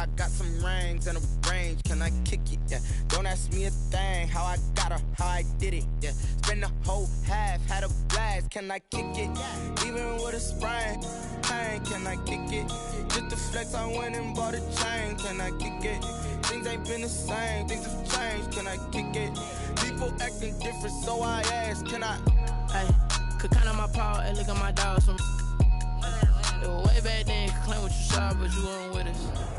I got some rings and a range, can I kick it? Yeah. Don't ask me a thing, how I got her, how I did it. Yeah. Spend the whole half, had a blast, can I kick it? Even with a sprain, pain, can I kick it? Just the flex, I went and bought a chain, can I kick it? Things ain't been the same, things have changed, can I kick it? People acting different, so I ask, can I? Hey, could count on my power, and look at my dogs from. It was way back then, could claim what you saw, but you weren't with us.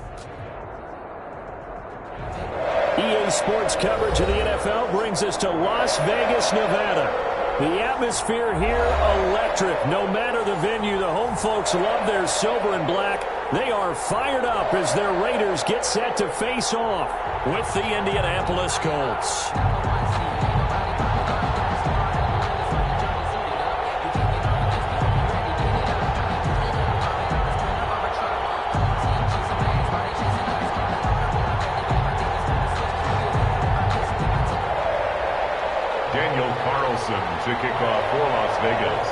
EA Sports coverage of the NFL brings us to Las Vegas, Nevada. The atmosphere here, electric. No matter the venue, the home folks love their silver and black. They are fired up as their Raiders get set to face off with the Indianapolis Colts. To kick off for Las Vegas.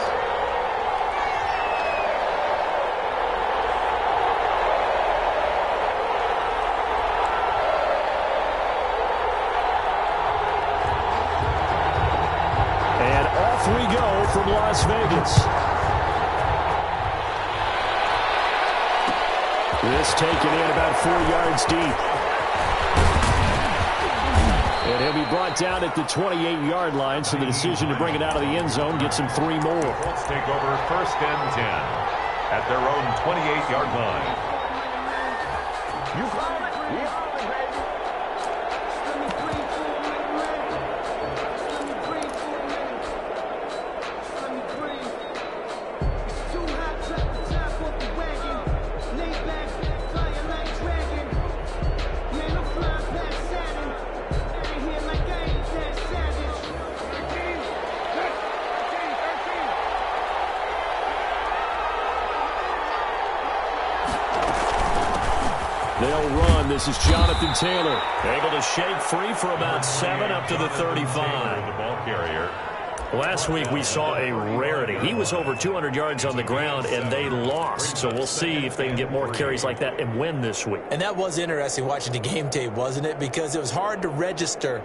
And off we go from Las Vegas. This taken in about 4 yards deep. And he'll be brought down at the 28-yard line, so the decision to bring it out of the end zone gets him 3 more. Let's take over 1st and 10 at their own 28-yard line. You call it? We are the baby. They'll run. This is Jonathan Taylor. Able to shake free for about 7 up to the 35. The ball carrier. Last week we saw a rarity. He was over 200 yards on the ground, and they lost. So we'll see if they can get more carries like that and win this week. And that was interesting watching the game tape, wasn't it? Because it was hard to register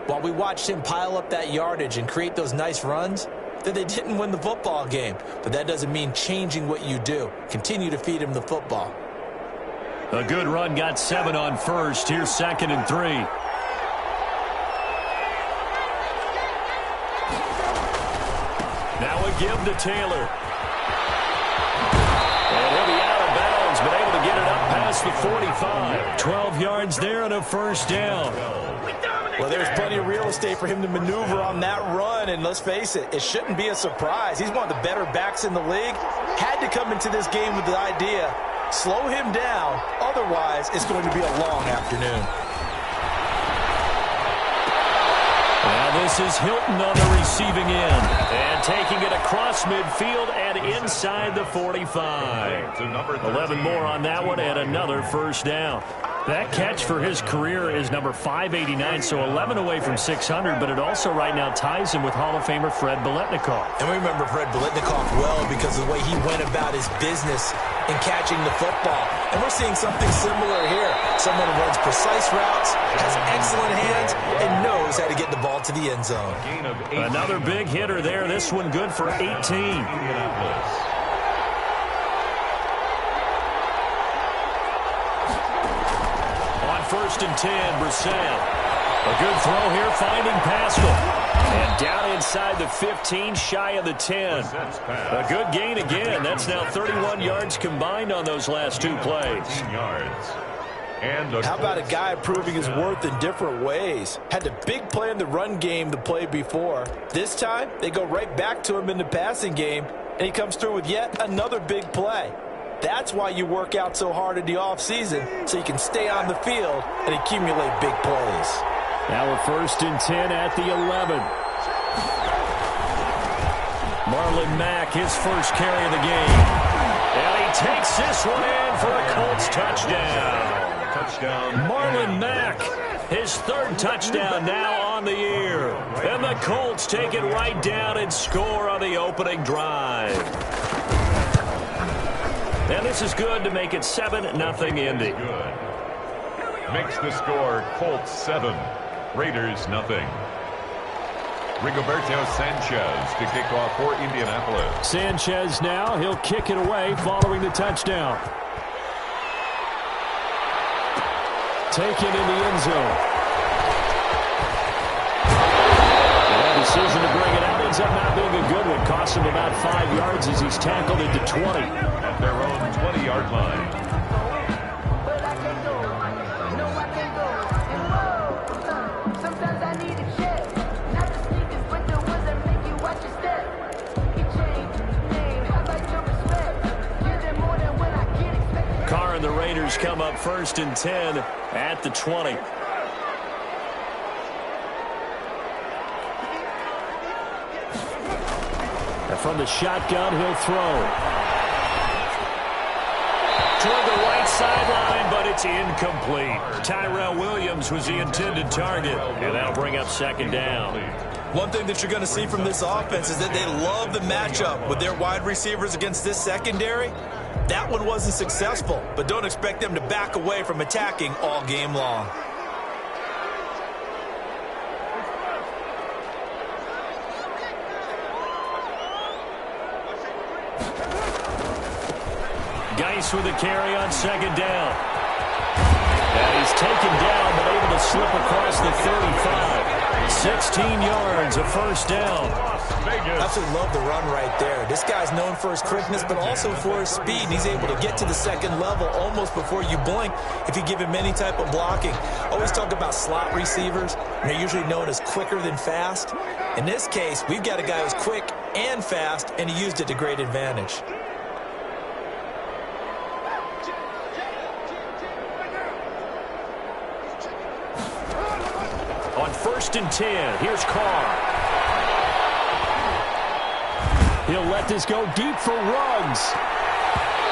while we watched him pile up that yardage and create those nice runs that they didn't win the football game. But that doesn't mean changing what you do. Continue to feed him the football. A good run got 7 on first. Here's 2nd and 3. Now a give to Taylor. And he'll be out of bounds, but able to get it up past the 45. 12 yards there and a 1st down. Well, there's plenty of real estate for him to maneuver on that run, and let's face it, it shouldn't be a surprise. He's one of the better backs in the league. Had to come into this game with the idea, slow him down, otherwise it's going to be a long afternoon. Now this is Hilton on the receiving end, and taking it across midfield and inside the 45. 11 more on that one, and another 1st down. That catch for his career is number 589, so 11 away from 600, but it also right now ties him with Hall of Famer Fred Biletnikoff. And we remember Fred Biletnikoff well because of the way he went about his business in catching the football. And we're seeing something similar here. Someone who runs precise routes, has excellent hands, and knows how to get the ball to the end zone. Another big hitter there. This one good for 18. On 1st and 10, Brissett. A good throw here, finding Pascal. And down inside the 15, shy of the 10. A good gain again. That's now 31 yards combined on those last 2 plays. How about a guy proving his worth in different ways? Had the big play in the run game the play before. This time, they go right back to him in the passing game, and he comes through with yet another big play. That's why you work out so hard in the offseason, so you can stay on the field and accumulate big plays. Now a 1st and 10 at the 11. Marlon Mack, his first carry of the game. And he takes this one in for a Colts touchdown. Marlon Mack, his 3rd touchdown now on the year. And the Colts take it right down and score on the opening drive. And this is good to make it 7-0 Indy. makes the score Colts 7, Raiders nothing. Rigoberto Sanchez to kick off for Indianapolis. Sanchez now, he'll kick it away following the touchdown. Taken in the end zone. That decision to bring it out ends up not being a good one. Costs him about 5 yards as he's tackled at the 20. At their own 20-yard line. Carr and the Raiders come up 1st and 10 at the 20. And from the shotgun, he'll throw. Toward the right sideline, but it's incomplete. Tyrell Williams was the intended target, and that'll bring up 2nd down. One thing that you're going to see from this offense is that they love the matchup with their wide receivers against this secondary. That one wasn't successful, but don't expect them to back away from attacking all game long. Geis with a carry on 2nd down. And he's taken down, but able to slip across the 35. 16 yards, a 1st down. Absolutely love the run right there. This guy's known for his quickness, but also for his speed. And he's able to get to the 2nd level almost before you blink if you give him any type of blocking. Always talk about slot receivers, and they're usually known as quicker than fast. In this case, we've got a guy who's quick and fast, and he used it to great advantage. On 1st and 10, here's Carr. He'll let this go deep for Ruggs.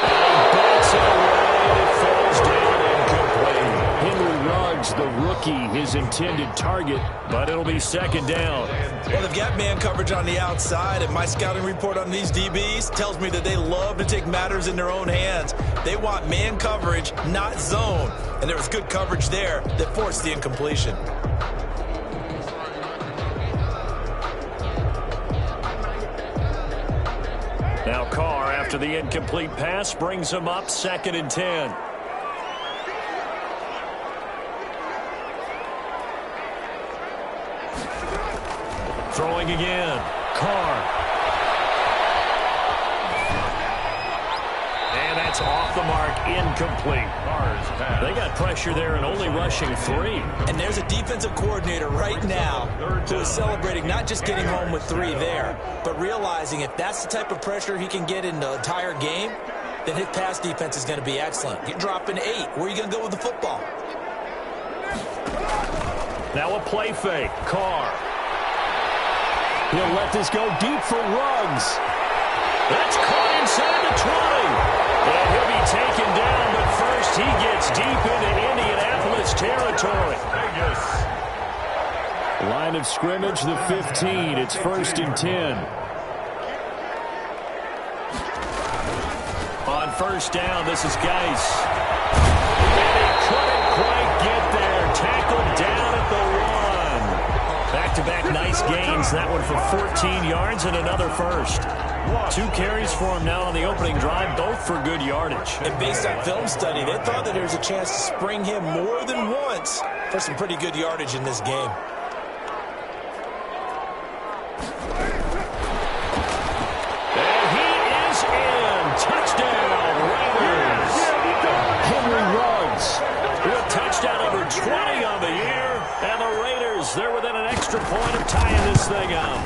And bats it away, and it falls down incomplete. Henry Ruggs, the rookie, his intended target, but it'll be 2nd down. Well, they've got man coverage on the outside, and my scouting report on these DBs tells me that they love to take matters in their own hands. They want man coverage, not zone. And there was good coverage there that forced the incompletion. Now Carr, after the incomplete pass, brings him up 2nd and 10. Throwing again. Carr. And that's off the mark, incomplete. They got pressure there and only rushing 3. And there's a defensive coordinator right now who is celebrating not just getting home with 3 there, but realizing if that's the type of pressure he can get in the entire game, then his pass defense is going to be excellent. You're dropping 8. Where are you going to go with the football? Now a play fake. Carr. He'll let this go deep for Ruggs. That's caught inside the 20. And he'll be taken down, but first he gets deep into Indianapolis territory. Line of scrimmage, the 15. It's 1st and 10. On 1st down, this is Geis. And he couldn't quite get there. Tackled down at the 1. Back-to-back nice gains. That one for 14 yards and another 1st. 2 carries for him now on the opening drive, both for good yardage. And based on film study, they thought that there was a chance to spring him more than once for some pretty good yardage in this game. And he is in. Touchdown, Raiders. Henry Ruggs with touchdown number 20 on the year. And the Raiders, they're within an extra point of tying this thing up.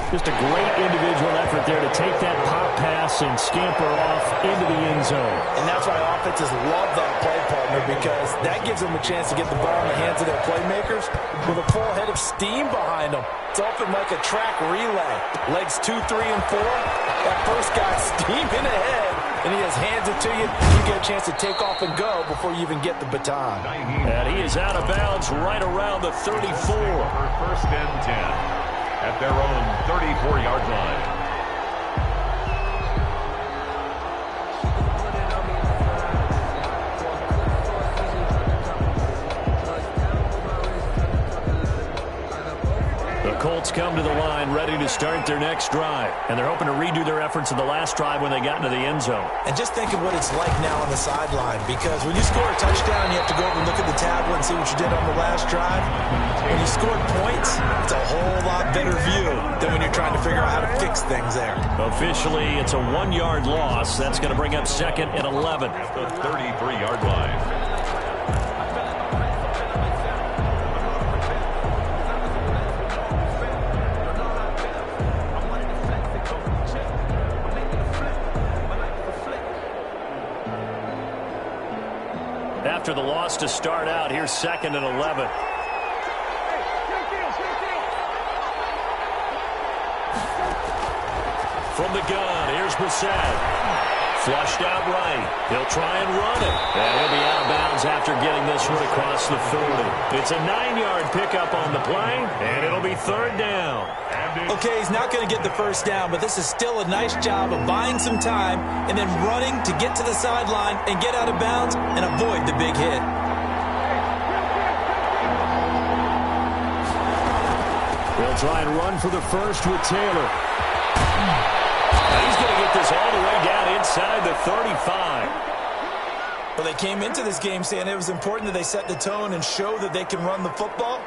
Just a great individual effort there to take that pop pass and scamper off into the end zone. And that's why offenses love that play partner, because that gives them a chance to get the ball in the hands of their playmakers with a full head of steam behind them. It's often like a track relay. Legs 2, 3, and 4. That first guy's steaming ahead, and he has hands it to you. You get a chance to take off and go before you even get the baton. And he is out of bounds right around the 34. For 1st and 10. At their own 34-yard line. Colts come to the line ready to start their next drive. And they're hoping to redo their efforts in the last drive when they got into the end zone. And just think of what it's like now on the sideline, because when you score a touchdown, you have to go over and look at the tablet and see what you did on the last drive. When you scored points, it's a whole lot better view than when you're trying to figure out how to fix things there. Officially, it's a 1-yard loss. That's going to bring up 2nd and 11. At the 33-yard line. After the loss to start out, here's 2nd and 11. From the gun, here's Brissett. Flushed out right. He'll try and run it. And he'll be out of bounds after getting this one across the 40. It's a 9-yard pickup on the play, and it'll be 3rd down. Okay, he's not going to get the first down, but this is still a nice job of buying some time and then running to get to the sideline and get out of bounds and avoid the big hit. They'll try and run for the first with Taylor. He's going to get this all the way down inside the 35. Well, they came into this game saying it was important that they set the tone and show that they can run the football.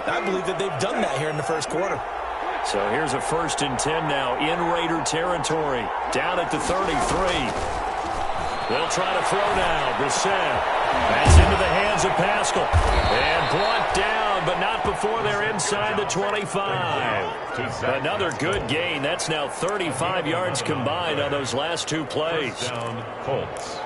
I believe that they've done that here in the first quarter. So here's a 1st and 10 now in Raider territory. Down at the 33. They'll try to throw now. Brissett. That's into the hands of Pascal. And brought down, but not before they're inside the 25. Another good gain. That's now 35 yards combined on those last 2 plays. Down, Colts.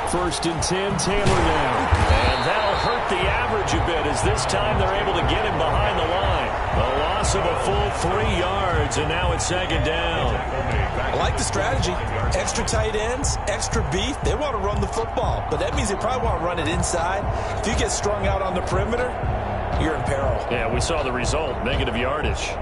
First and 10, Taylor now. And that'll hurt the average a bit as this time they're able to get him behind the line. A loss of a full 3 yards, and now it's 2nd down. I like the strategy. Extra tight ends, extra beef. They want to run the football, but that means they probably want to run it inside. If you get strung out on the perimeter, you're in peril. Yeah, we saw the result, negative yardage.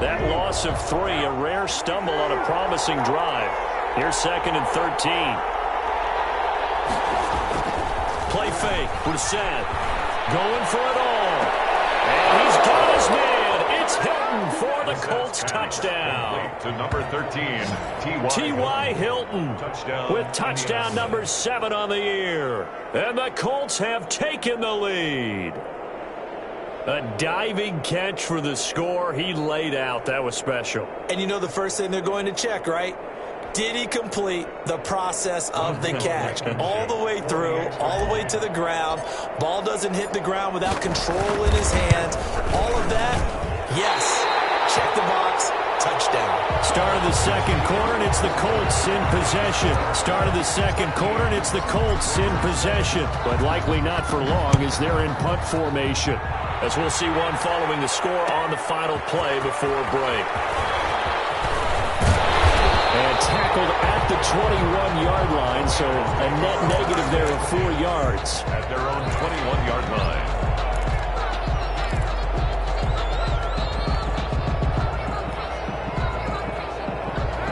That loss of 3, a rare stumble on a promising drive. Here's 2nd and 13. Play fake. Brissett going for it all. And he's got his man. It's Hilton for the Colts touchdown. To number 13, T.Y. Hilton with touchdown number 7 on the year. And the Colts have taken the lead. A diving catch for the score. He laid out. That was special. And you know the first thing they're going to check, right? Did he complete the process of the catch? All the way through, all the way to the ground. Ball doesn't hit the ground without control in his hands. All of that, yes. Check the box. Touchdown. Start of the 2nd quarter, and it's the Colts in possession. Start of the 2nd quarter, and it's the Colts in possession. But likely not for long as they're in punt formation. As we'll see one following the score on the final play before break. And tackled at the 21-yard line, so a net negative there of 4 yards. At their own 21-yard line.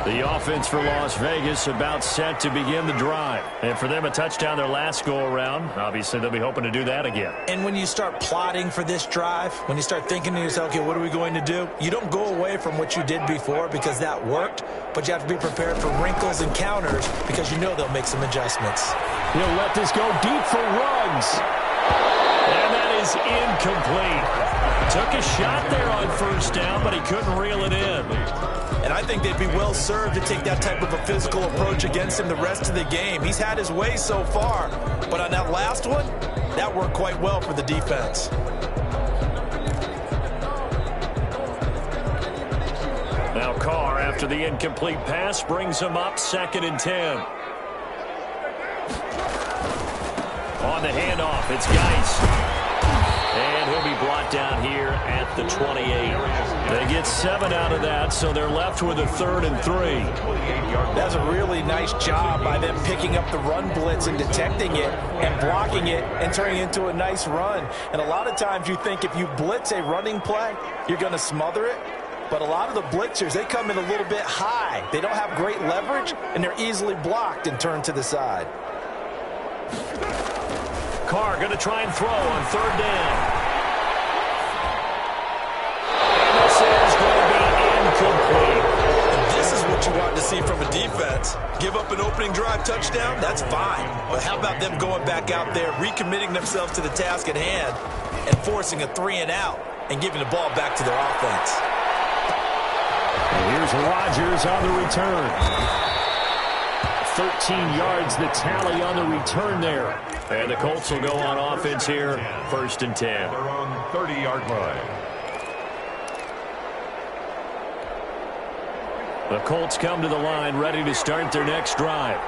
The offense for Las Vegas about set to begin the drive. And for them, a touchdown their last go-around. Obviously, they'll be hoping to do that again. And when you start plotting for this drive, when you start thinking to yourself, okay, what are we going to do? You don't go away from what you did before because that worked, but you have to be prepared for wrinkles and counters because you know they'll make some adjustments. He'll let this go deep for Ruggs. And that is incomplete. Took a shot there on 1st down, but he couldn't reel it in. And I think they'd be well served to take that type of a physical approach against him the rest of the game. He's had his way so far, but on that last one, that worked quite well for the defense. Now Carr, after the incomplete pass, brings him up 2nd and 10. On the handoff, it's Geis. And he'll be brought down here at the 28. They get 7 out of that, so they're left with a 3rd and 3. That's a really nice job by them picking up the run blitz and detecting it and blocking it and turning it into a nice run. And a lot of times you think if you blitz a running play, you're going to smother it. But a lot of the blitzers, they come in a little bit high. They don't have great leverage, and they're easily blocked and turned to the side. Carr going to try and throw on 3rd down. And this is going to be incomplete. And this is what you want to see from a defense. Give up an opening drive touchdown, that's fine. But how about them going back out there, recommitting themselves to the task at hand, and forcing a 3-and-out and giving the ball back to their offense. And here's Rodgers on the return. 13 yards the tally on the return there. And the Colts will go on offense here, 1st and 10. Their own 30-yard line. The Colts come to the line ready to start their next drive.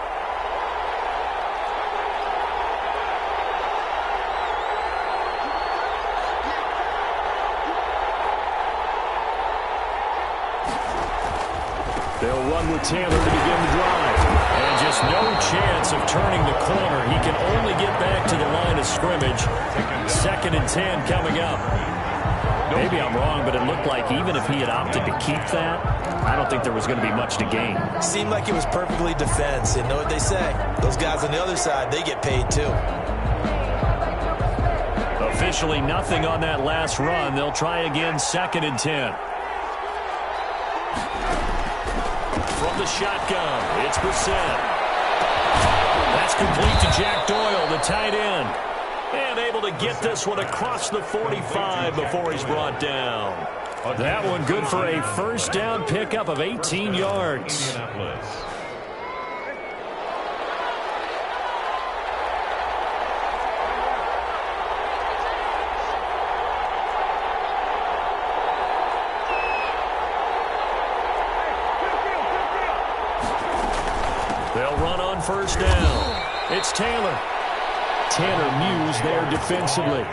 They'll run with Taylor to begin the drive. And just no chance of turning the corner. He can only get back to the line of scrimmage. 2nd and 10 coming up. Maybe I'm wrong, but it looked like even if he had opted to keep that, I don't think there was going to be much to gain. Seemed like it was perfectly defense. And know what they say? Those guys on the other side, they get paid too. Officially nothing on that last run. They'll try again, 2nd and 10. From the shotgun, it's Brissett. That's complete to Jack Doyle, the tight end. And able to get this one across the 45 before he's brought down. That one good for a 1st down pickup of 18 yards. They'll run on 1st down. It's Taylor. Tanner Muse there defensively.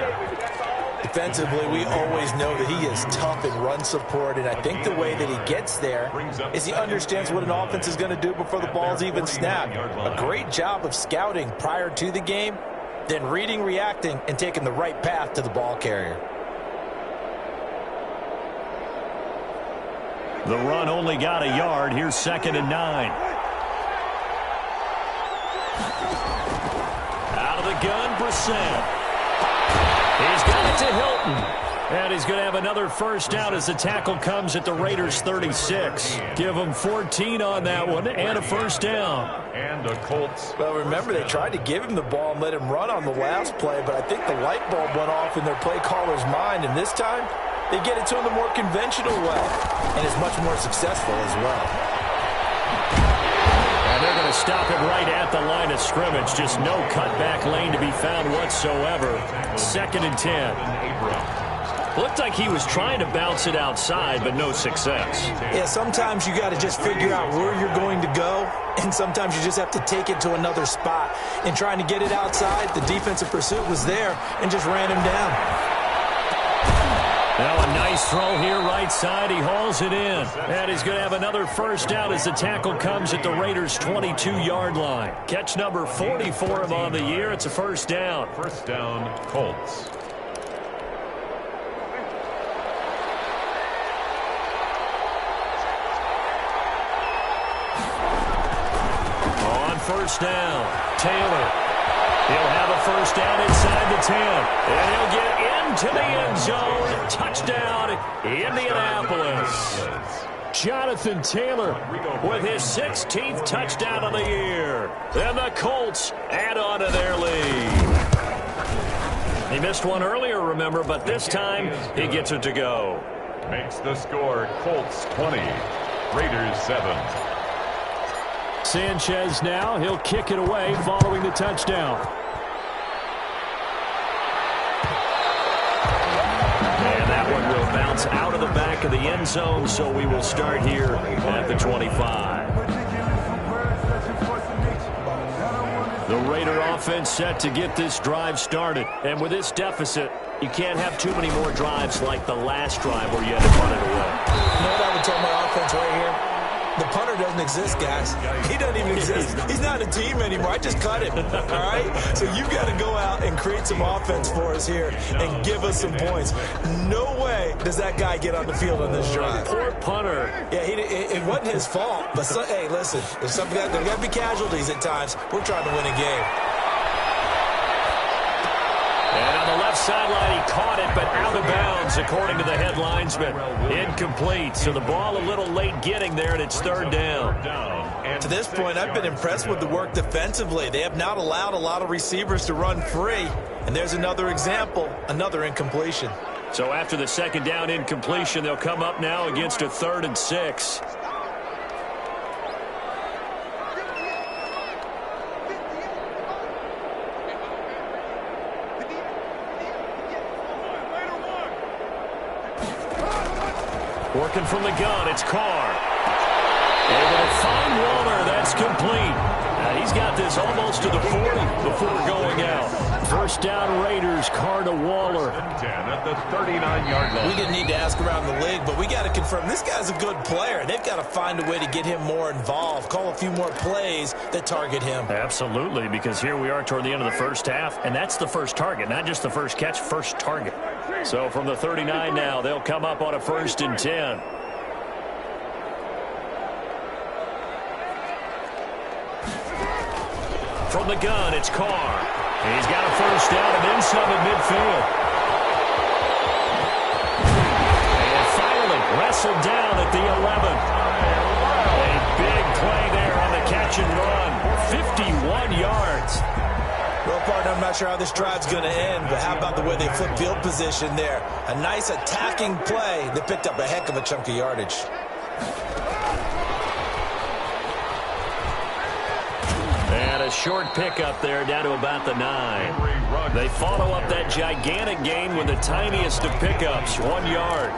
Defensively, we always know that he is tough in run support, and I think the way that he gets there is he understands what an offense is going to do before the ball's even snapped. A great job of scouting prior to the game, then reading, reacting, and taking the right path to the ball carrier. The run only got a yard. Here's 2nd and 9. Out of the gun, Brissett. He's got it to Hilton. And he's going to have another 1st down as the tackle comes at the Raiders' 36. Give them 14 on that one and a 1st down. And the Colts. Well, remember, they tried to give him the ball and let him run on the last play, but I think the light bulb went off in their play caller's mind, and this time they get it to him the more conventional way, and it's much more successful as well. They're going to stop it right at the line of scrimmage. Just no cutback lane to be found whatsoever. 2nd and 10. Looked like he was trying to bounce it outside, but no success. Yeah, sometimes you got to just figure out where you're going to go, and sometimes you just have to take it to another spot. In trying to get it outside, the defensive pursuit was there and just ran him down. Now a nice throw here right side. He hauls it in. And he's going to have another 1st down as the tackle comes at the Raiders' 22-yard line. Catch number 40 for him on the year. It's a 1st down. 1st down, Colts. On 1st down, Taylor. He'll have a 1st down inside the 10. And he'll get into the end zone. Touchdown, Indianapolis. Jonathan Taylor with his 16th touchdown of the year. And the Colts add on to their lead. He missed one earlier, remember, but this time he gets it to go. Makes the score Colts 20, Raiders 7. Sanchez now, he'll kick it away following the touchdown. And that one will bounce out of the back of the end zone, so we will start here at the 25. The Raider offense set to get this drive started. And with this deficit, you can't have too many more drives like the last drive where you had to punt it away. You know what I would tell my offense right here? The punter doesn't exist, guys. He doesn't even exist. He's not a team anymore. I just cut him, all right? So you got to go out and create some offense for us here and give us some points. No way does that guy get on the field on this drive. Poor punter. Yeah, it wasn't his fault. But, hey, listen, there's got to be casualties at times. We're trying to win a game. And on the left sideline, he caught it, but out of bounds, according to the head linesman. Incomplete, so the ball a little late getting there, and it's third down. To this point, I've been impressed with the work defensively. They have not allowed a lot of receivers to run free. And there's another example, another incompletion. So after the second down incompletion, they'll come up now against a 3rd and 6. Working from the gun, it's Carr. Able to find Waller, that's complete. He's got this almost to the 40 before going out. First down Raiders, Carr to Waller. 10 at the 39-yard line. We didn't need to ask around the league, but we got to confirm this guy's a good player. They've got to find a way to get him more involved, call a few more plays that target him. Absolutely, because here we are toward the end of the first half, and that's the first target, not just the first catch, first target. So from the 39 now, they'll come up on a 1st and 10. From the gun, it's Carr. He's got a first down and then some at midfield. And finally wrestled down at the 11. A big play there on the catch and run. 51 yards. Well, partner, I'm not sure how this drive's going to end, but how about the way they flip field position there? A nice attacking play that picked up a heck of a chunk of yardage. And a short pickup there down to about the 9. They follow up that gigantic gain with the tiniest of pickups, 1 yard.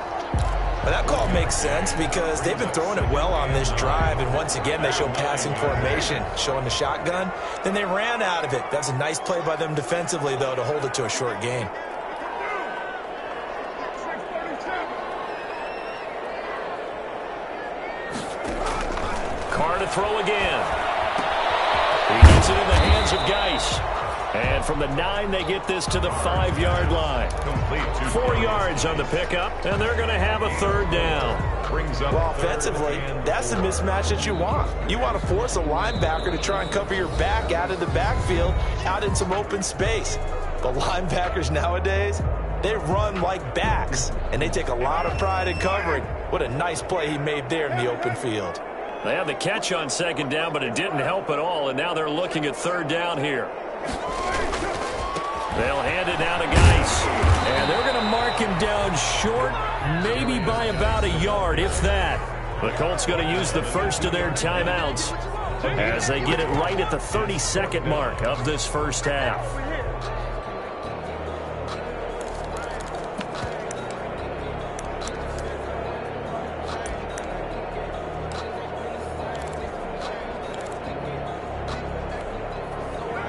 But that call makes sense because they've been throwing it well on this drive, and once again they show passing formation, showing the shotgun. Then they ran out of it. That's a nice play by them defensively, though, to hold it to a short gain. Carr to throw again. He gets it in the hands of Geis. And from the 9, they get this to the 5-yard line. 4 yards on the pickup, and they're going to have a 3rd down. Well, offensively, that's the mismatch that you want. You want to force a linebacker to try and cover your back out of the backfield, out in some open space. But linebackers nowadays, they run like backs, and they take a lot of pride in covering. What a nice play he made there in the open field. They had the catch on 2nd down, but it didn't help at all, and now they're looking at 3rd down here. They'll hand it now to Geis. And they're going to mark him down short, maybe by about a yard, if that. The Colts going to use the first of their timeouts as they get it right at the 32nd mark of this first half.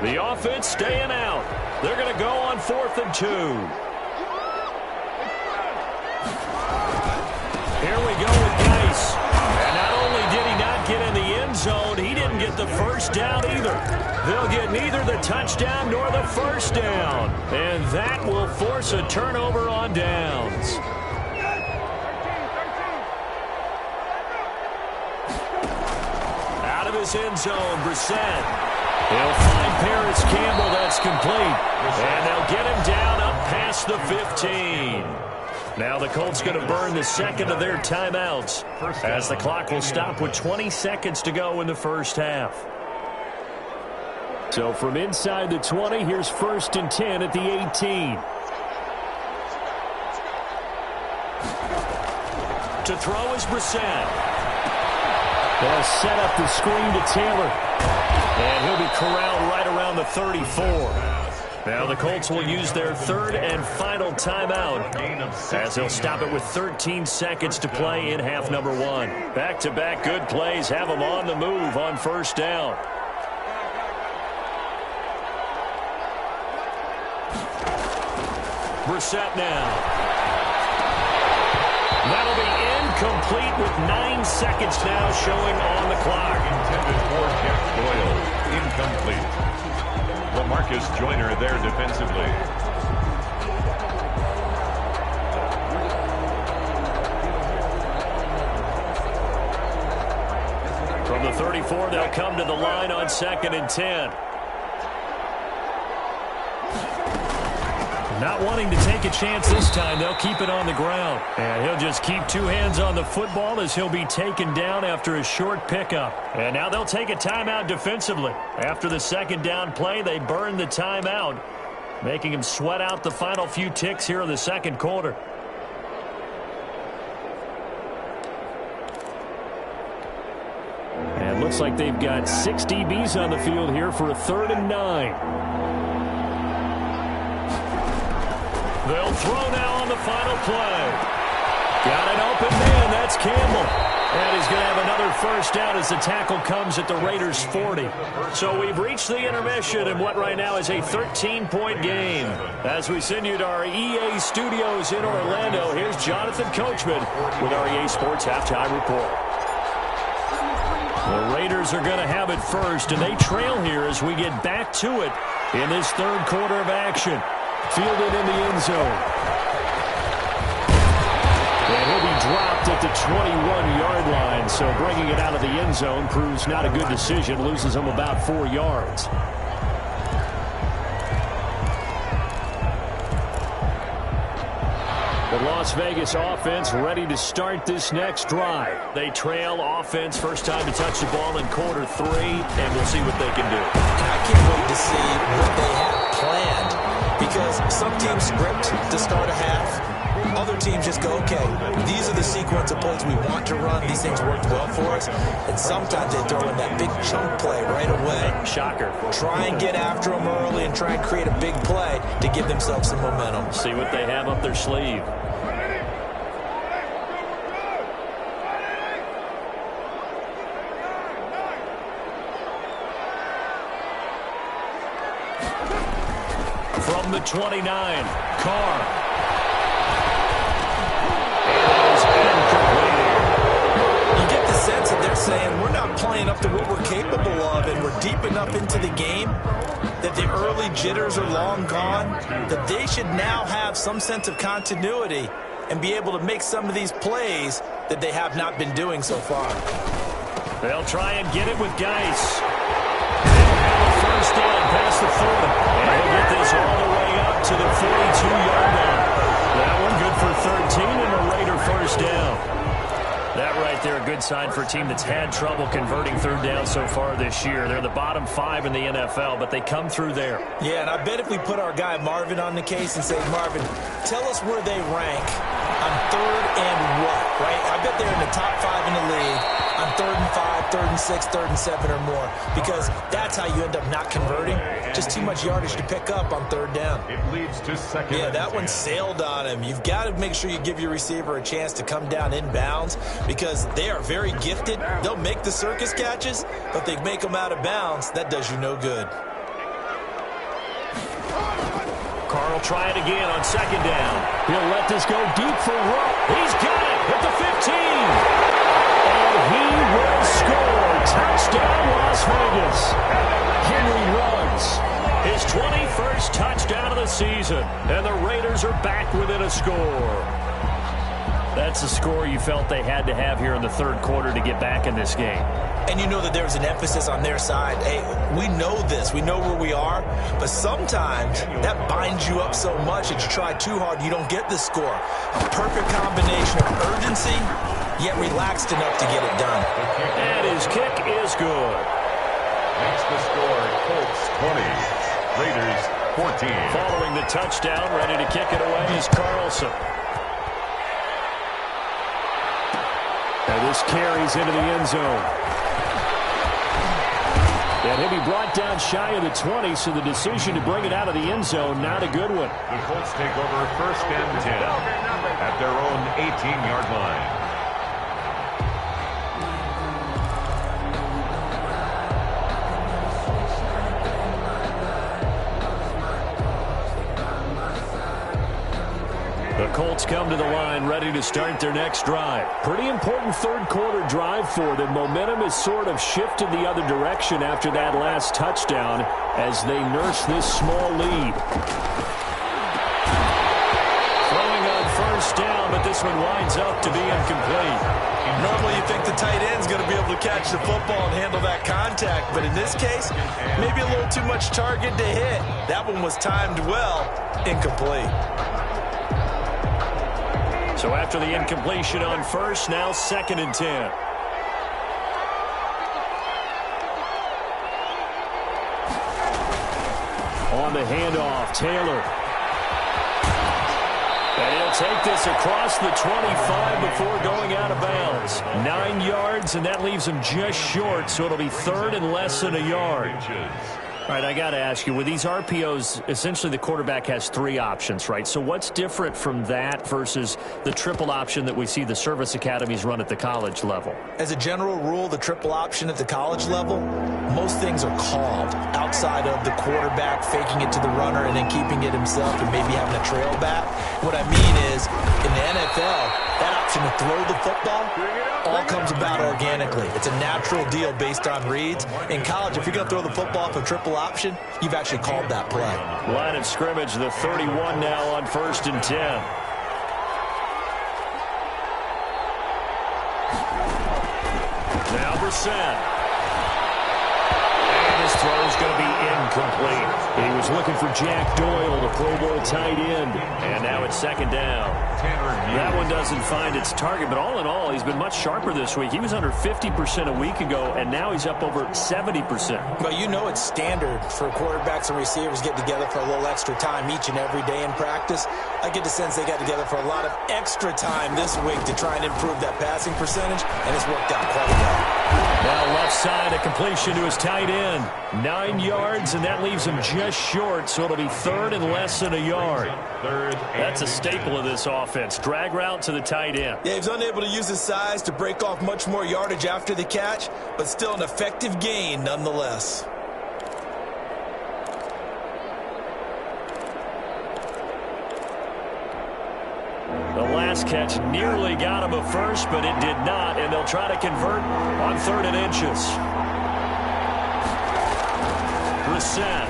The offense staying out. They're going to go on 4th and 2. Here we go with Geis. And not only did he not get in the end zone, he didn't get the first down either. They'll get neither the touchdown nor the first down. And that will force a turnover on downs. Out of his end zone, Brissett. They'll find Paris Campbell. That's complete. And they'll get him down up past the 15. Now the Colts going to burn the second of their timeouts as the clock will stop with 20 seconds to go in the first half. So from inside the 20, here's 1st and 10 at the 18. To throw is Brissett. They'll set up the screen to Taylor. And he'll be corralled right around the 34. Now the Colts will use their 3rd and final timeout as they'll stop it with 13 seconds to play in half number 1. Back-to-back good plays have them on the move on 1st down. Brissett now. That'll be incomplete with 9 seconds now showing on the clock. Intended for Jeff Doyle. Incomplete. LaMarcus Joyner there defensively. From the 34, they'll come to the line on 2nd and 10. Not wanting to take a chance this time, they'll keep it on the ground. And he'll just keep 2 hands on the football as he'll be taken down after a short pickup. And now they'll take a timeout defensively. After the 2nd down play, they burn the timeout, making him sweat out the final few ticks here in the 2nd quarter. And looks like they've got 6 DBs on the field here for a 3rd and 9. They'll throw now on the final play. Got an open man. That's Campbell. And he's going to have another first down as the tackle comes at the Raiders' 40. So we've reached the intermission in what right now is a 13-point game. As we send you to our EA studios in Orlando, here's Jonathan Coachman with our EA Sports Halftime Report. The Raiders are going to have it first, and they trail here as we get back to it in this 3rd quarter of action. Fielded in the end zone. And he'll be dropped at the 21-yard line, so bringing it out of the end zone proves not a good decision. Loses him about 4 yards. The Las Vegas offense ready to start this next drive. They trail offense, first time to touch the ball in quarter 3, and we'll see what they can do. I can't wait to see what they have planned, because some teams script to start a half. Other teams just go, okay, these are the sequence of plays we want to run. These things worked well for us. And sometimes they throw in that big chunk play right away. Shocker. Try and get after them early and try and create a big play to give themselves some momentum. See what they have up their sleeve. From the 29, Carr. You get the sense that they're saying we're not playing up to what we're capable of, and we're deep enough into the game that the early jitters are long gone, that they should now have some sense of continuity and be able to make some of these plays that they have not been doing so far. They'll try and get it with Geis. First down past the 40. And they'll get this all the way up to the 42-yard line. That one good for 13 and a Raider first down. That right there, a good sign for a team that's had trouble converting 3rd down so far this year. They're the bottom 5 in the NFL, but they come through there. Yeah, and I bet if we put our guy Marvin on the case and say, Marvin, tell us where they rank on 3rd and what, right? I bet they're in the top 5 in the league on 3rd and 5, 3rd and 6, 3rd and 7 or more, because that's how you end up not converting. Just too much yardage to pick up on 3rd down. It leads to 2nd. Yeah, that one sailed on him. You've got to make sure you give your receiver a chance to come down inbounds, because they are very gifted. They'll make the circus catches, but they make them out of bounds. That does you no good. Carr will try it again on 2nd down. He'll let this go deep for Rupp. He's got it at the 15. And he will score. Touchdown, Las Vegas. Henry runs his 21st touchdown of the season, and the Raiders are back within a score. That's a score you felt they had to have here in the 3rd quarter to get back in this game. And you know that there was an emphasis on their side. Hey, we know this. We know where we are. But sometimes that binds you up so much that you try too hard, you don't get the score. A perfect combination of urgency, yet relaxed enough to get it done. And his kick is good. Makes the score Colts 20, Raiders 14. Following the touchdown, ready to kick it away is Carlson. And this carries into the end zone. And he'll be brought down shy of the 20, so the decision to bring it out of the end zone, not a good one. The Colts take over 1st and 10 at their own 18-yard line. The Colts come to the line ready to start their next drive. Pretty important third quarter drive for them. Momentum has sort of shifted the other direction after that last touchdown as they nurse this small lead. Throwing on first down, but this one winds up to be incomplete. Normally you think the tight end's going to be able to catch the football and handle that contact, but in this case, maybe a little too much target to hit. That one was timed well, incomplete. So after the incompletion on first, now 2nd and 10. On the handoff, Taylor. And he'll take this across the 25 before going out of bounds. 9 yards, and that leaves him just short, so it'll be 3rd and less than a yard. All right, I got to ask you, with these RPOs, essentially the quarterback has 3 options, right? So what's different from that versus the triple option that we see the service academies run at the college level? As a general rule, the triple option at the college level, most things are called outside of the quarterback faking it to the runner and then keeping it himself and maybe having a trail back. What I mean is, in the NFL, that option to throw the football all comes about organically. It's a natural deal based on reads. In college, if you're going to throw the football off a triple option, you've actually called that play. Line of scrimmage, the 31 now on 1st and 10. Now Brissett. And his throw is going to be incomplete. He was looking for Jack Doyle, the Pro Bowl tight end. And now it's 2nd down. That one doesn't find its target, but all in all, he's been much sharper this week. He was under 50% a week ago, and now he's up over 70%. But you know it's standard for quarterbacks and receivers get together for a little extra time each and every day in practice. I get the sense they got together for a lot of extra time this week to try and improve that passing percentage, and it's worked out quite well. Now left side, a completion to his tight end. 9 yards, and that leaves him just short, so it'll be 3rd and less than a yard. That's a staple of this offense. Drag route to the tight end. Yeah, he's unable to use his size to break off much more yardage after the catch, but still an effective gain nonetheless. The last catch nearly got him a first, but it did not, and they'll try to convert on 3rd and inches. Brissett.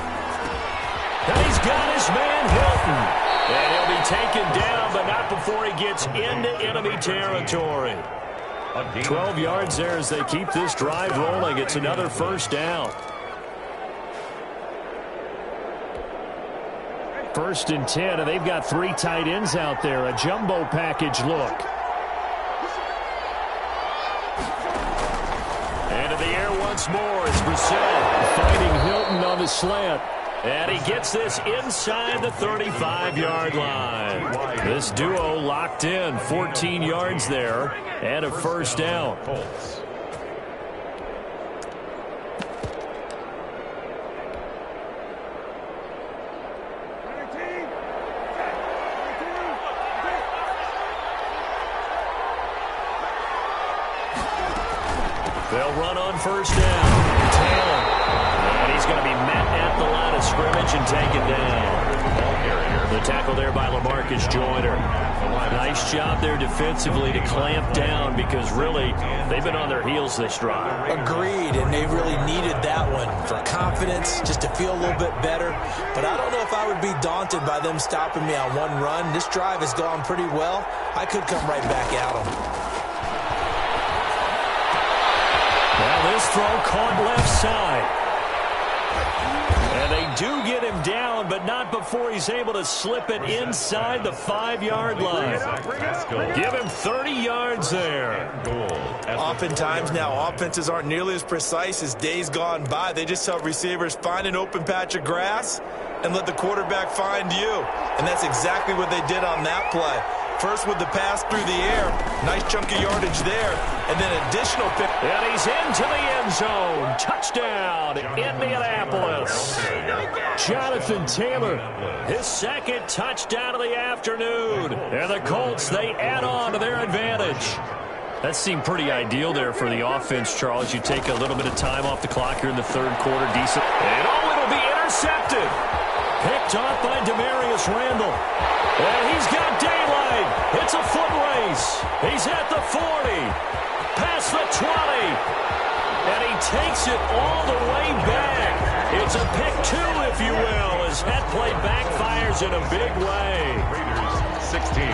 And he's got his man Hilton. And he'll be taken down, but not before he gets into enemy territory. 12 yards there as they keep this drive rolling. It's another 1st down. 1st and 10, and they've got 3 tight ends out there. A jumbo package look. Into the air once more. It's Brissett finding Hilton on the slant. And he gets this inside the 35-yard line. This duo locked in. 14 yards there and a 1st down. They'll run on 1st down. Taylor. And he's going to be met at the line of scrimmage and taken down. The tackle there by LaMarcus Joyner. Nice job there defensively to clamp down because really they've been on their heels this drive. Agreed, and they really needed that one for confidence, just to feel a little bit better. But I don't know if I would be daunted by them stopping me on one run. This drive has gone pretty well. I could come right back at them. Now this throw caught left side. And they do get him down, but not before he's able to slip it inside the 5-yard line. Give him 30 yards there. Oftentimes now, offenses aren't nearly as precise as days gone by. They just help receivers find an open patch of grass and let the quarterback find you. And that's exactly what they did on that play. First with the pass through the air. Nice chunk of yardage there. And then additional pick. And he's into the end zone. Touchdown, Indianapolis. Jonathan Taylor, his 2nd touchdown of the afternoon. And the Colts, they add on to their advantage. That seemed pretty ideal there for the offense, Charles. You take a little bit of time off the clock here in the 3rd quarter. Decent. And it'll be intercepted. Picked off by Demarius Randall. And he's got daylight. It's a foot race. He's at the 40. Past the 20. And he takes it all the way back. It's a pick two, if you will, as that play backfires in a big way. Raiders 16.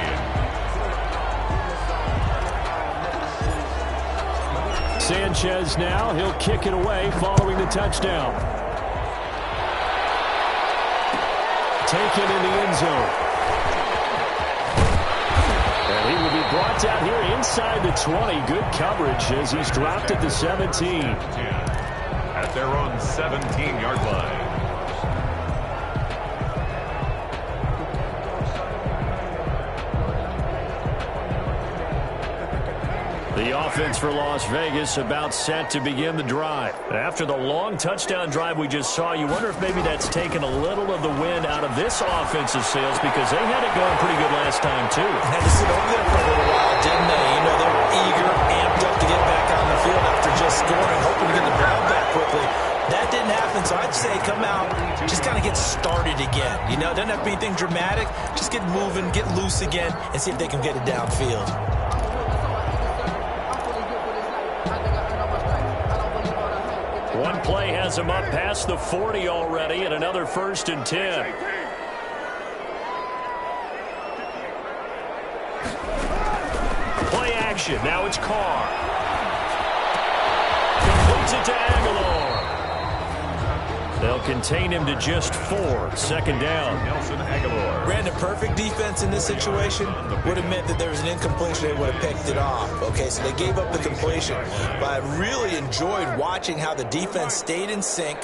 Sanchez now. He'll kick it away following the touchdown. Taken in the end zone. And he will be brought down here inside the 20. Good coverage as he's dropped at the 17. At their own 17-yard line. The offense for Las Vegas about set to begin the drive. After the long touchdown drive we just saw, you wonder if maybe that's taken a little of the wind out of this offensive sails because they had it going pretty good last time, too. Had to sit over there for a little while, didn't they? You know, they were eager, amped up to get back on the field after just scoring, hoping to get the ball back quickly. That didn't happen, so I'd say come out, just kind of get started again. You know, doesn't have to be anything dramatic. Just get moving, get loose again, and see if they can get it downfield. One play has him up past the 40 already, and another 1st and 10. Play action. Now it's Carr. Completes it to Aguilar. They'll contain him to just 4. 2nd down. Nelson Aguilar. Brandon, perfect defense in this situation would have meant that there was an incompletion. They would have picked it off. Okay, so they gave up the completion. But I really enjoyed watching how the defense stayed in sync,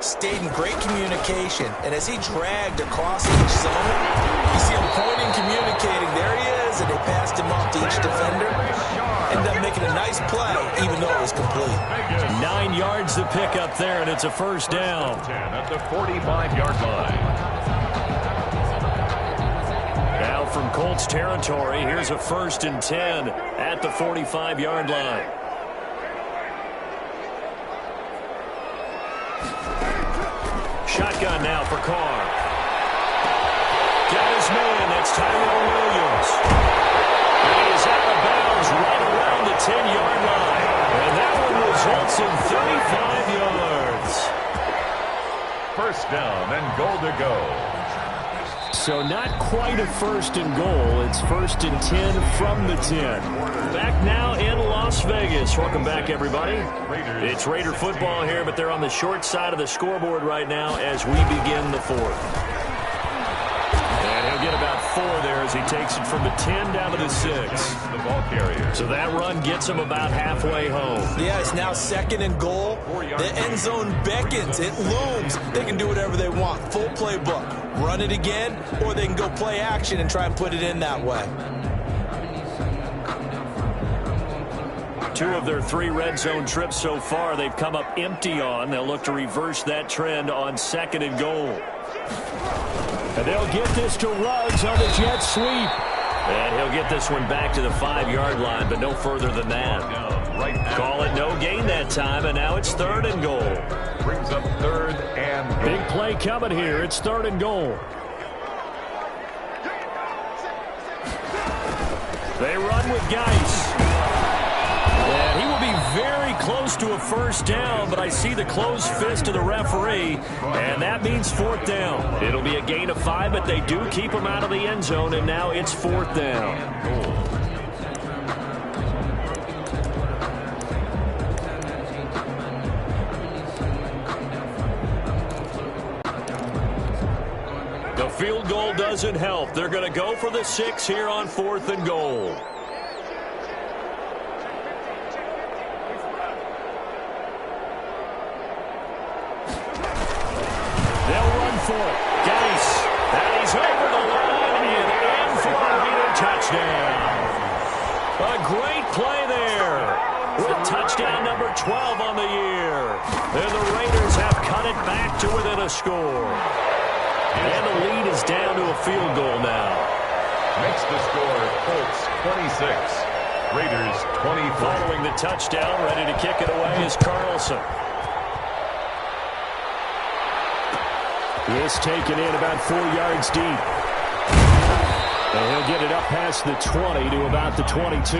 stayed in great communication. And as he dragged across each zone, you see him pointing, communicating. There he is, and they passed him off to each defender. Ended up making a nice play, even though it was complete. 9 yards to pick up there, and it's a 1st down. 10 at the 45-yard line. Now from Colts territory, here's a 1st and 10 at the 45-yard line. Shotgun now for Carr. Got his man. That's Tyrell Williams. And he's out of bounds right around the 10-yard line. And that one results in 35 yards. 1st down and goal to go. So not quite a 1st and goal. It's 1st and 10 from the 10. Back now in Las Vegas. Welcome back, everybody. It's Raider football here, but they're on the short side of the scoreboard right now as we begin the 4th. And he'll get about 4 there as he takes it from the 10 down to the 6. The ball carrier. So that run gets him about halfway home. Yeah, it's now 2nd and goal. The end zone beckons. It looms. They can do whatever they want. Full playbook. Run it again, or they can go play action and try and put it in that way. 2 of their 3 red zone trips so far they've come up empty on. They'll look to reverse that trend on 2nd and goal. And they'll get this to Ruggs on the jet sweep. And he'll get this one back to the 5-yard line, but no further than that. Call it no gain that time, and now it's 3rd and goal. Brings up 3rd and goal. Big play coming here. It's 3rd and goal. They run with Geis. And he will be very close to a 1st down, but I see the closed fist of the referee, and that means 4th down. It'll be a gain of 5, but they do keep him out of the end zone, and now it's 4th down. The field goal doesn't help. They're going to go for the 6 here on 4th and goal. For it. Geis. And he's over the line and in for a Raider touchdown. A great play there with touchdown number 12 on the year. And the Raiders have cut it back to within a score. And the lead is down to a field goal now. Makes the score Colts 26. Raiders 24. Following the touchdown, ready to kick it away is Carlson. This taken in about 4 yards deep. And he'll get it up past the 20 to about the 22.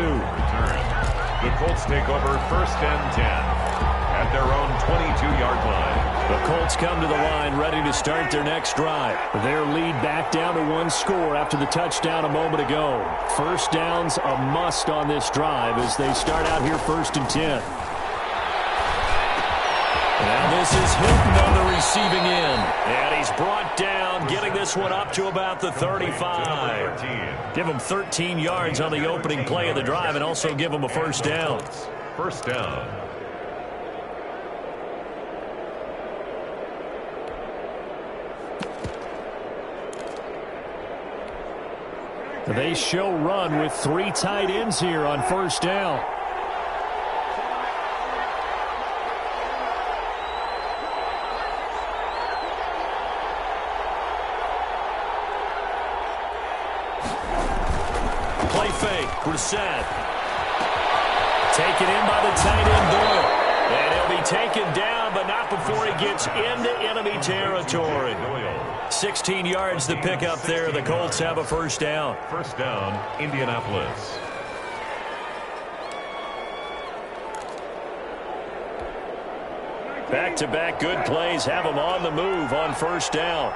The Colts take over 1st and 10 at their own 22-yard line. The Colts come to the line ready to start their next drive. Their lead back down to 1 score after the touchdown a moment ago. First down's a must on this drive as they start out here 1st and 10. Now this is Hilton on the receiving end. And he's brought down, getting this one up to about the 35. Give him 13 yards on the opening play of the drive and also give him a first down. First down. They show run with 3 tight ends here on first down. Play fake. Brissett. Taken in by the tight end Doyle. And he'll be taken down, but not before he gets into enemy territory. 16 yards to pick up there. The Colts have a first down. First down, Indianapolis. Back-to-back good plays have them on the move on first down.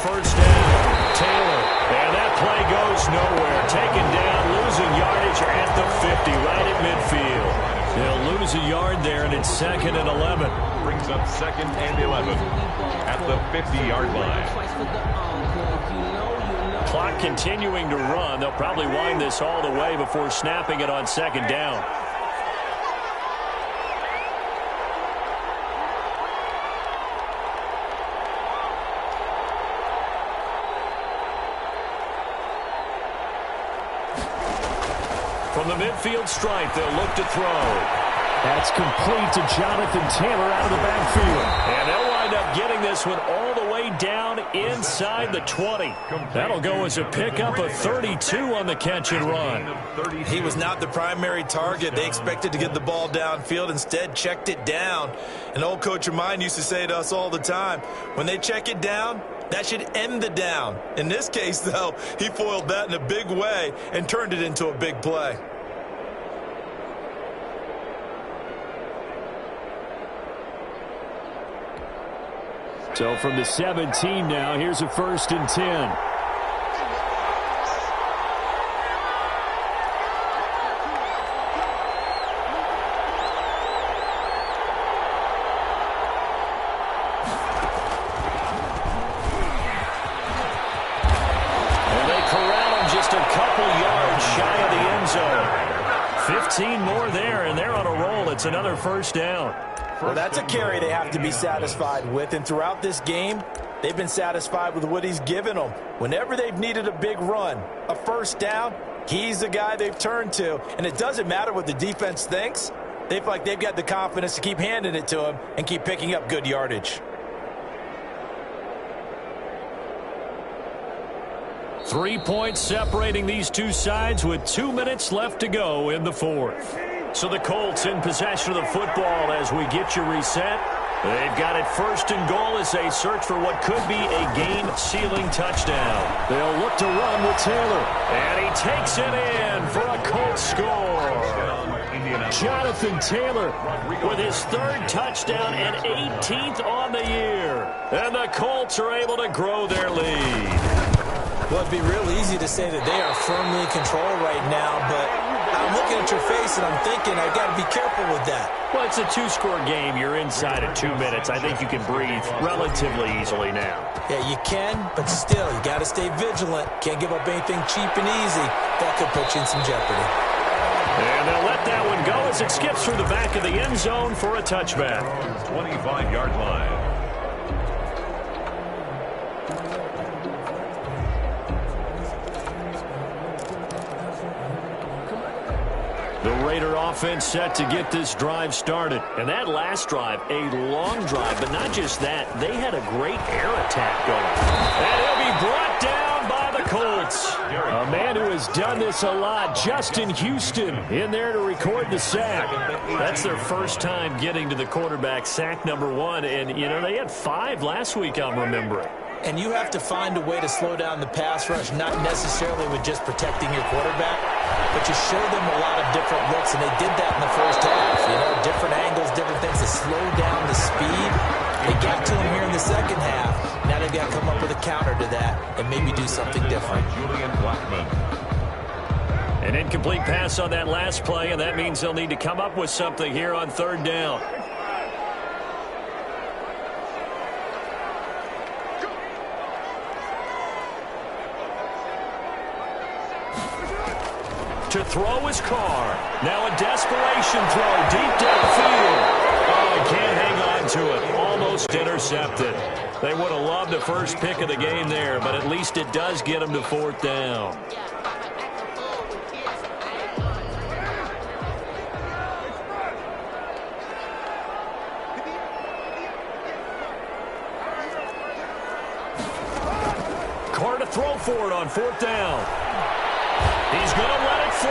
First down, Taylor. And that play goes nowhere. Taken down, losing yardage at the 50, right at midfield. They'll lose a yard there, and it's 2nd and 11. Brings up 2nd and 11 at the 50-yard line. Clock continuing to run. They'll probably wind this all the way before snapping it on 2nd down. From the midfield stripe, they'll look to throw. That's complete to Jonathan Taylor out of the backfield. And they'll wind up getting this one all the way down inside the 20. That'll go as a pickup of 32 on the catch and run. He was not the primary target. They expected to get the ball downfield. Instead, checked it down. An old coach of mine used to say to us all the time, when they check it down, that should end the down. In this case, though, he foiled that in a big way and turned it into a big play. So from the 17 now, here's a 1st and 10. Just a couple yards shy of the end zone. 15 more there, and they're on a roll. It's another first down. Well, that's a carry they have to be satisfied with, and throughout this game, they've been satisfied with what he's given them. Whenever they've needed a big run, a first down, he's the guy they've turned to, and it doesn't matter what the defense thinks. They feel like they've got the confidence to keep handing it to him and keep picking up good yardage. 3 points separating these two sides with 2 minutes left to go in the 4th. So the Colts in possession of the football as we get you reset. They've got it 1st and goal as they search for what could be a game-sealing touchdown. They'll look to run with Taylor. And he takes it in for a Colts score. Jonathan Taylor with his 3rd touchdown and 18th on the year. And the Colts are able to grow their lead. Well, it'd be real easy to say that they are firmly in control right now, but I'm looking at your face and I'm thinking I've got to be careful with that. Well, it's a 2-score game. You're inside of 2 minutes. I think you can breathe relatively easily now. Yeah, you can, but still, you got to stay vigilant. Can't give up anything cheap and easy. That could put you in some jeopardy. And they'll let that one go as it skips through the back of the end zone for a touchback. 25-yard line. The Raider offense set to get this drive started. And that last drive, a long drive, but not just that. They had a great air attack going. And he'll be brought down by the Colts. A man who has done this a lot, Justin Houston, in there to record the sack. That's their first time getting to the quarterback, sack number 1. And, you know, they had 5 last week, I'm remembering. And you have to find a way to slow down the pass rush, not necessarily with just protecting your quarterback, but you show them a lot of different looks, and they did that in the first half. You know, different angles, different things to slow down the speed. They got to him here in the second half. Now they've got to come up with a counter to that and maybe do something different. Julian Blackman. An incomplete pass on that last play, and that means they'll need to come up with something here on third down. To throw his car. Now a desperation throw deep downfield. Oh, he can't hang on to it. Almost intercepted. They would have loved the first pick of the game there, but at least it does get him to fourth down. Carr to throw for it on fourth down. He's going to let it fly.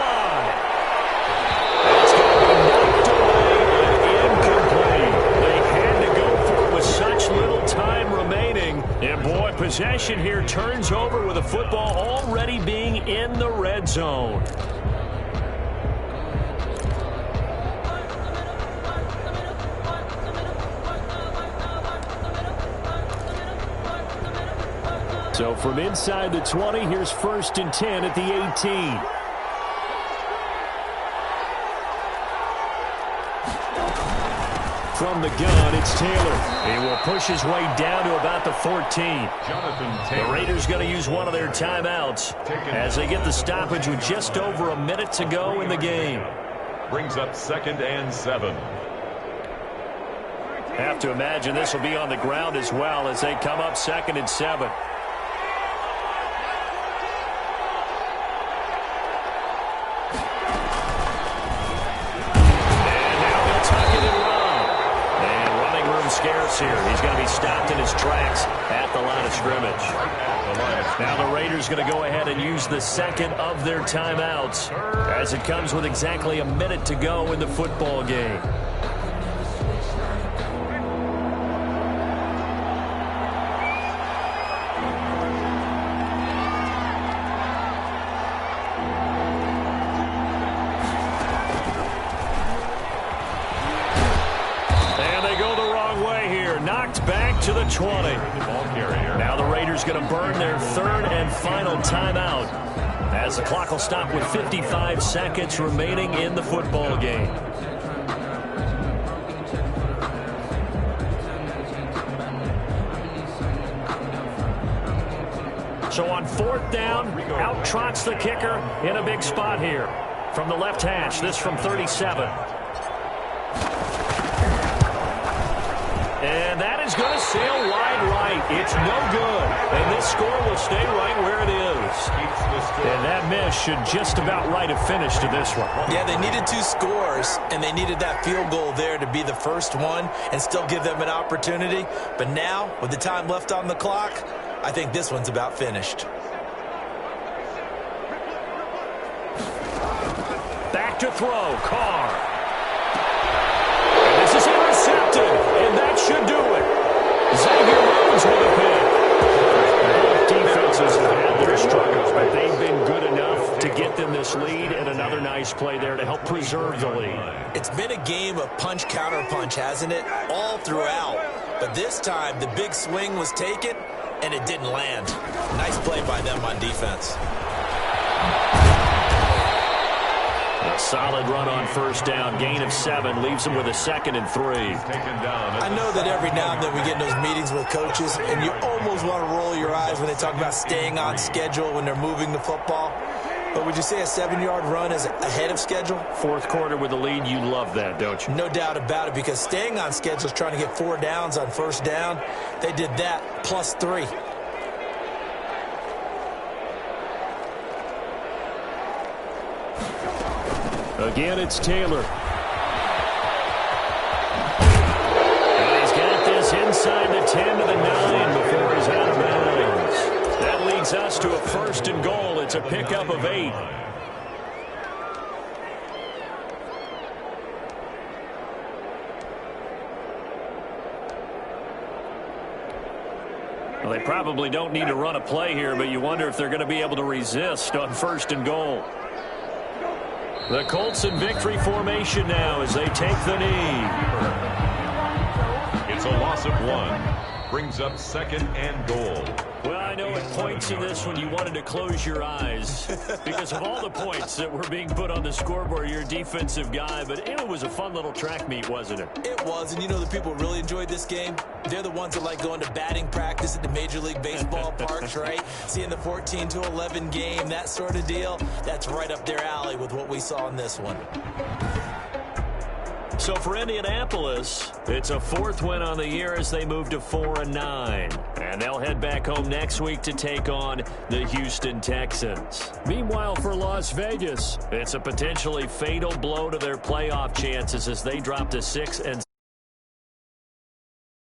It's going to be knocked away and incomplete. They had to go for it with such little time remaining. And, boy, possession here turns over with the football already being in the red zone. So from inside the 20, here's 1st and 10 at the 18. From the gun, it's Taylor. He will push his way down to about the 14. Jonathan Taylor. The Raiders going to use one of their timeouts as they get the stoppage with just over a minute to go in the game. Brings up 2nd and 7. Have to imagine this will be on the ground as well as they come up 2nd and 7. Scarce here. He's going to be stopped in his tracks at the line of scrimmage. Now the Raiders going to go ahead and use the second of their timeouts as it comes with exactly a minute to go in the football game. Back to the 20. Now the Raiders going to burn their 3rd and final timeout as the clock will stop with 55 seconds remaining in the football game. So on 4th down, out trots the kicker in a big spot here. From the left hash, this from 37. And that is going to sail wide right. It's no good. And this score will stay right where it is. And that miss should just about right have finished to this one. Yeah, they needed 2 scores, and they needed that field goal there to be the first one and still give them an opportunity. But now, with the time left on the clock, I think this one's about finished. Back to throw. Carr. And this is intercepted. And that should do it. Xavier Rhodes with a pick. Both defenses have had their struggles, but they've been good enough to get them this lead, and another nice play there to help preserve the lead. It's been a game of punch-counter-punch, hasn't it? All throughout. But this time, the big swing was taken, and it didn't land. Nice play by them on defense. A solid run on 1st down. Gain of 7 leaves them with a 2nd and 3. I know that every now and then we get in those meetings with coaches, and you almost want to roll your eyes when they talk about staying on schedule when they're moving the football. But would you say a 7-yard run is ahead of schedule? 4th quarter with the lead, you love that, don't you? No doubt about it, because staying on schedule is trying to get 4 downs on 1st down. They did that plus 3. Again, it's Taylor. And he's got this inside the 10 to the 9 before he's out of bounds. That leads us to a 1st and goal. It's a pickup of 8. Well, they probably don't need to run a play here, but you wonder if they're going to be able to resist on 1st and goal. The Colts in victory formation now as they take the knee. It's a loss of 1. Brings up 2nd and goal. Well, I know at points in this when you wanted to close your eyes because of all the points that were being put on the scoreboard. You're a defensive guy, but it was a fun little track meet, wasn't it? It was, and you know the people really enjoyed this game? They're the ones that like going to batting practice at the Major League Baseball parks, right? Seeing the 14-11 game, that sort of deal, that's right up their alley with what we saw in this one. So for Indianapolis, it's a 4th win on the year as they move to 4-9. And they'll head back home next week to take on the Houston Texans. Meanwhile, for Las Vegas, it's a potentially fatal blow to their playoff chances as they drop to 6-6.